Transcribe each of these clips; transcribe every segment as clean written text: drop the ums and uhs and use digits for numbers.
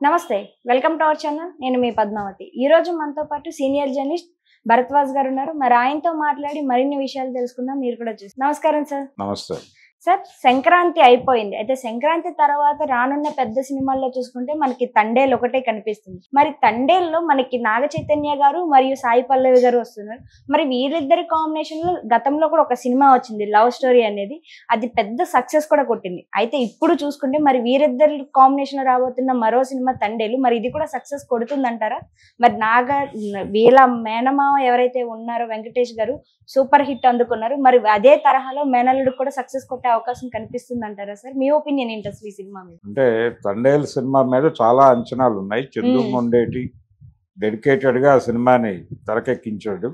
నమస్తే. Welcome to our channel. నేను మీ పద్మావతి. ఈరోజు మనతో పాటు సీనియర్ జర్నలిస్ట్ భరద్వాజ్ గారు ఉన్నారు. మరి ఆయనతో మాట్లాడి మరిన్ని విషయాలు తెలుసుకుందాం. మీరు కూడా చూసి నమస్కారం సార్. నమస్తే. సార్, సంక్రాంతి అయిపోయింది. అయితే సంక్రాంతి తర్వాత రానున్న పెద్ద సినిమాల్లో చూసుకుంటే మనకి తండేల్ ఒకటే కనిపిస్తుంది. మరి తండేల్లో మనకి నాగ చైతన్య గారు మరియు సాయి పల్లవి గారు వస్తున్నారు. మరి వీరిద్దరి కాంబినేషన్ లో గతంలో కూడా ఒక సినిమా వచ్చింది, లవ్ స్టోరీ అనేది. అది పెద్ద సక్సెస్ కూడా కొట్టింది. అయితే ఇప్పుడు చూసుకుంటే మరి వీరిద్దరి కాంబినేషన్ లో రాబోతున్న మరో సినిమా తండేలు, మరి ఇది కూడా సక్సెస్ కొడుతుందంటారా? మరి వీళ్ళ మేనమామ ఎవరైతే ఉన్నారో వెంకటేష్ గారు సూపర్ హిట్ అందుకున్నారు. మరి అదే తరహాలో మేనల్లుడు కూడా సక్సెస్ కొట్టే అవకాశం కనిపిస్తుంది అంటారా సార్? మీ ఒపీనియన్ ఏంటి అసలు ఈ సినిమా మీద? అంటే తండేల్ సినిమా మీద చాలా అంచనాలు ఉన్నాయి. చందు మొండేటి డెడికేటెడ్ గా ఆ సినిమాని తెరకెక్కించాడు.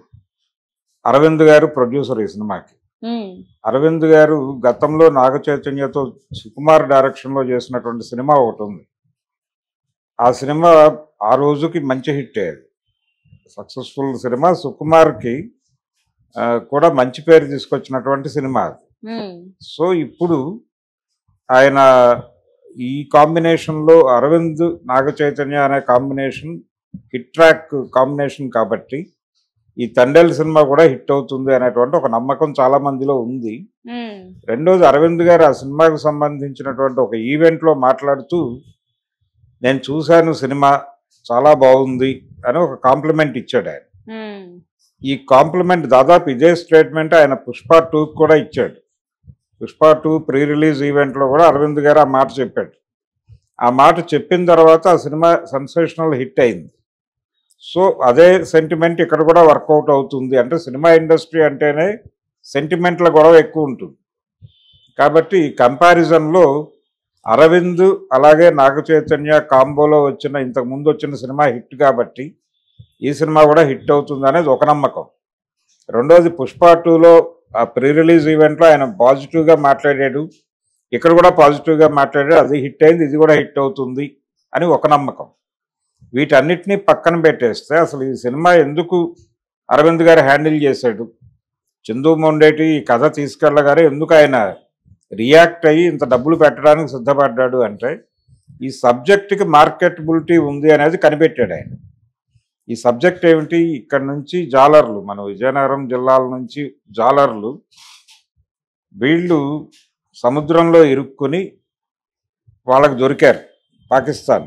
అరవింద్ గారు ప్రొడ్యూసర్ ఈ సినిమాకి. అరవింద్ గారు గతంలో నాగ చైతన్యతో సుకుమార్ డైరెక్షన్ లో చేసినటువంటి సినిమా ఒకటి ఉంది. ఆ సినిమా ఆ రోజుకి మంచి హిట్ అయ్యేది, సక్సెస్ఫుల్ సినిమా. సుకుమార్కి కూడా మంచి పేరు తీసుకొచ్చినటువంటి సినిమా అది. సో ఇప్పుడు ఆయన ఈ కాంబినేషన్లో అరవింద్ నాగ చైతన్య అనే కాంబినేషన్ హిట్ ట్రాక్ కాంబినేషన్ కాబట్టి ఈ తండేల్ సినిమా కూడా హిట్ అవుతుంది అనేటువంటి ఒక నమ్మకం చాలా మందిలో ఉంది. రెండోది, అరవింద్ గారు ఆ సినిమాకు సంబంధించినటువంటి ఒక ఈవెంట్లో మాట్లాడుతూ, నేను చూశాను సినిమా చాలా బాగుంది అని ఒక కాంప్లిమెంట్ ఇచ్చాడు ఆయన. ఈ కాంప్లిమెంట్ దాదాపు ఇదే స్టేట్మెంట్ ఆయన పుష్ప 2 కూడా ఇచ్చాడు. పుష్ప 2 ప్రీ రిలీజ్ ఈవెంట్లో కూడా అరవింద్ గారు ఆ మాట చెప్పాడు. ఆ మాట చెప్పిన తర్వాత ఆ సినిమా సెన్సేషనల్ హిట్ అయింది. సో అదే సెంటిమెంట్ ఇక్కడ కూడా వర్కౌట్ అవుతుంది. అంటే సినిమా ఇండస్ట్రీ అంటేనే సెంటిమెంట్ల గొడవ ఎక్కువ ఉంటుంది కాబట్టి ఈ కంపారిజన్లో అరవింద్ అలాగే నాగ చైతన్య కాంబోలో ఇంతకుముందు వచ్చిన సినిమా హిట్ కాబట్టి ఈ సినిమా కూడా హిట్ అవుతుంది అనేది ఒక నమ్మకం. రెండోది, పుష్ప 2లో ఆ ప్రీ రిలీజ్ ఈవెంట్లో ఆయన పాజిటివ్గా మాట్లాడాడు, ఇక్కడ కూడా పాజిటివ్గా మాట్లాడాడు. అది హిట్ అయింది, ఇది కూడా హిట్ అవుతుంది అని ఒక నమ్మకం. వీటన్నిటినీ పక్కన పెట్టేస్తే అసలు ఈ సినిమా ఎందుకు అరవింద్ గారు హ్యాండిల్ చేశాడు, చందు మొండేటి ఈ కథ తీసుకెళ్ళగానే ఎందుకు ఆయన రియాక్ట్ అయ్యి ఇంత డబ్బులు పెట్టడానికి సిద్ధపడ్డాడు అంటే ఈ సబ్జెక్ట్కి మార్కెటబిలిటీ ఉంది అనేది కనిపెట్టాడు ఆయన. ఈ సబ్జెక్ట్ ఏమిటి, ఇక్కడ నుంచి జాలర్లు, మన విజయనగరం జిల్లాల నుంచి జాలర్లు, వీళ్ళు సముద్రంలో ఇరుక్కుని వాళ్ళకి దొరికారు. పాకిస్తాన్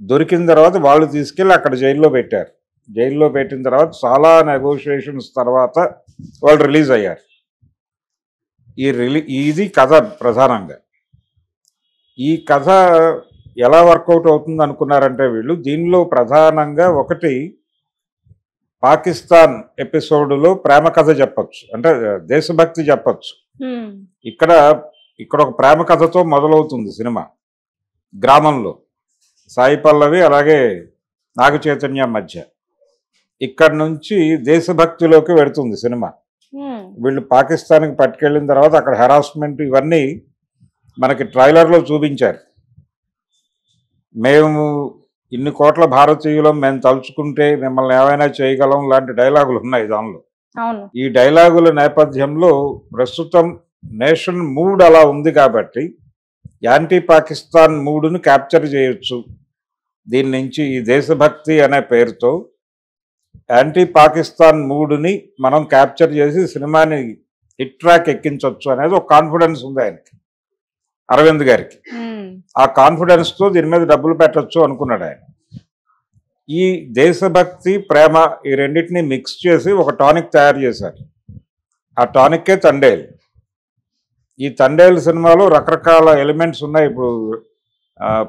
దొరికిన తర్వాత వాళ్ళు తీసుకెళ్ళి అక్కడ జైల్లో పెట్టారు. జైల్లో పెట్టిన తర్వాత చాలా నెగోషియేషన్స్ తర్వాత వాళ్ళు రిలీజ్ అయ్యారు. ఇది కథ ప్రధానంగా. ఈ కథ ఎలా వర్కౌట్ అవుతుంది అనుకున్నారంటే వీళ్ళు, దీనిలో ప్రధానంగా ఒకటి పాకిస్తాన్ ఎపిసోడ్లో ప్రేమ కథ చెప్పచ్చు, అంటే దేశభక్తి చెప్పచ్చు. ఇక్కడ ఒక ప్రేమ కథతో మొదలవుతుంది సినిమా. గ్రామంలో సాయి పల్లవి అలాగే నాగ చైతన్య మధ్య ఇక్కడ నుంచి దేశభక్తిలోకి వెళుతుంది సినిమా. వీళ్ళు పాకిస్తాన్కి పట్టుకెళ్ళిన తర్వాత అక్కడ హెరాస్మెంట్ ఇవన్నీ మనకి ట్రైలర్లో చూపించారు. మేము ఇన్ని కోట్ల భారతీయులం, మేము తలుచుకుంటే మిమ్మల్ని ఏమైనా చేయగలం లాంటి డైలాగులు ఉన్నాయి దానిలో. ఈ డైలాగుల నేపథ్యంలో ప్రస్తుతం నేషన్ మూడ్ అలా ఉంది కాబట్టి యాంటీ పాకిస్తాన్ మూడును క్యాప్చర్ చేయొచ్చు. దీని నుంచి ఈ దేశభక్తి అనే పేరుతో యాంటీ పాకిస్తాన్ మూడుని మనం క్యాప్చర్ చేసి సినిమాని హిట్ ట్రాక్ ఎక్కించవచ్చు అనేది ఒక కాన్ఫిడెన్స్ ఉంది ఆయనకి, అరవింద్ గారికి. ఆ కాన్ఫిడెన్స్తో దీని మీద డబ్బులు పెట్టచ్చు అనుకున్నాడు ఆయన. ఈ దేశభక్తి ప్రేమ ఈ రెండింటిని మిక్స్ చేసి ఒక టానిక్ తయారు చేశారు. ఆ టానిక్కే తండేల్. ఈ తండేల్ సినిమాలో రకరకాల ఎలిమెంట్స్ ఉన్నాయి. ఇప్పుడు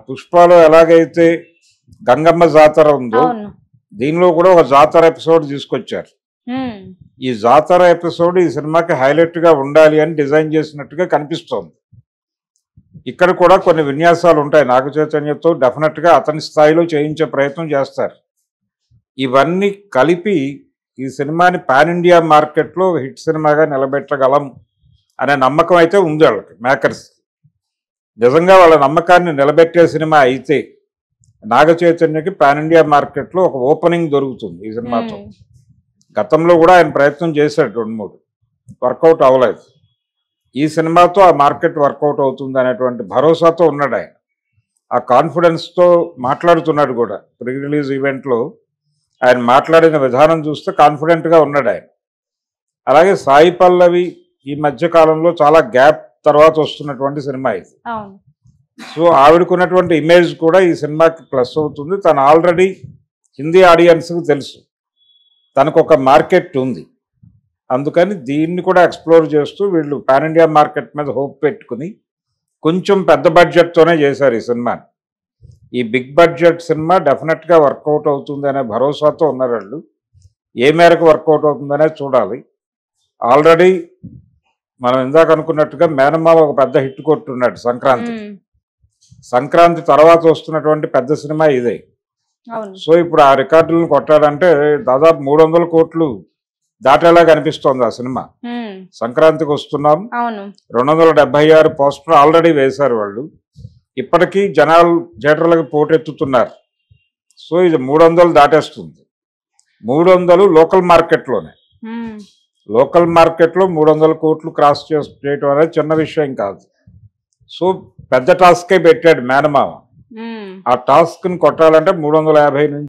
పుష్పలో ఎలాగైతే గంగమ్మ జాతర ఉందో దీనిలో కూడా ఒక జాతర ఎపిసోడ్ తీసుకొచ్చారు. ఈ జాతర ఎపిసోడ్ ఈ సినిమాకి హైలైట్గా ఉండాలి అని డిజైన్ చేసినట్టుగా కనిపిస్తోంది. ఇక్కడ కూడా కొన్ని విన్యాసాలు ఉంటాయి. నాగ చైతన్యతో డెఫినెట్గా అతని స్థాయిలో చేయించే ప్రయత్నం చేస్తారు. ఇవన్నీ కలిపి ఈ సినిమాని పాన్ ఇండియా మార్కెట్లో హిట్ సినిమాగా నిలబెట్టగలం అనే నమ్మకం అయితే ఉంది వాళ్ళకి, మేకర్స్. నిజంగా వాళ్ళ నమ్మకాన్ని నిలబెట్టే సినిమా అయితే నాగ చైతన్యకి పాన్ ఇండియా మార్కెట్లో ఒక ఓపెనింగ్ దొరుకుతుంది ఈ సినిమాతో. గతంలో కూడా ఆయన ప్రయత్నం చేశాడు 2-3, వర్కౌట్ అవ్వలేదు. ఈ సినిమాతో ఆ మార్కెట్ వర్కౌట్ అవుతుంది అనేటువంటి భరోసాతో ఉన్నాడు ఆయన. ఆ కాన్ఫిడెన్స్తో మాట్లాడుతున్నాడు కూడా. ప్రీ రిలీజ్ ఈవెంట్లో ఆయన మాట్లాడిన విధానం చూస్తే కాన్ఫిడెంట్గా ఉన్నాడు ఆయన. అలాగే సాయి పల్లవి ఈ మధ్య కాలంలో చాలా గ్యాప్ తర్వాత వస్తున్నటువంటి సినిమా ఇది. సో ఆవిడకున్నటువంటి ఇమేజ్ కూడా ఈ సినిమాకి ప్లస్ అవుతుంది. తను ఆల్రెడీ హిందీ ఆడియన్స్కి తెలుసు, తనకు ఒక మార్కెట్ ఉంది. అందుకని దీన్ని కూడా ఎక్స్ప్లోర్ చేస్తూ వీళ్ళు పాన్ ఇండియా మార్కెట్ మీద హోప్ పెట్టుకుని కొంచెం పెద్ద బడ్జెట్తోనే చేశారు ఈ సినిమాని. ఈ బిగ్ బడ్జెట్ సినిమా డెఫినెట్గా వర్కౌట్ అవుతుంది అనే భరోసాతో ఉన్నారు వాళ్ళు. ఏ మేరకు వర్కౌట్ అవుతుందనే చూడాలి. ఆల్రెడీ మనం ఇందాక అనుకున్నట్టుగా మేనమామ ఒక పెద్ద హిట్ కొట్టున్నాడు సంక్రాంతి. సంక్రాంతి తర్వాత వస్తున్నటువంటి పెద్ద సినిమా ఇదే. సో ఇప్పుడు ఆ రికార్డులను కొట్టాలంటే దాదాపు 300 కోట్లు దాటేలా కనిపిస్తోంది ఆ సినిమా. సంక్రాంతికి వస్తున్నాం, 276 పోస్టర్ ఆల్రెడీ వేశారు వాళ్ళు. ఇప్పటికీ జనాలు థియేటర్లకు పోటెత్తుతున్నారు. సో ఇది 300 దాటేస్తుంది. 300 లోకల్ మార్కెట్లోనే. లోకల్ మార్కెట్లో 300 కోట్లు క్రాస్ చేయడం అనేది చిన్న విషయం కాదు. సో పెద్ద టాస్కే పెట్టాడు మేనమామ. ఆ టాస్క్ని కొట్టాలంటే 350 నుంచి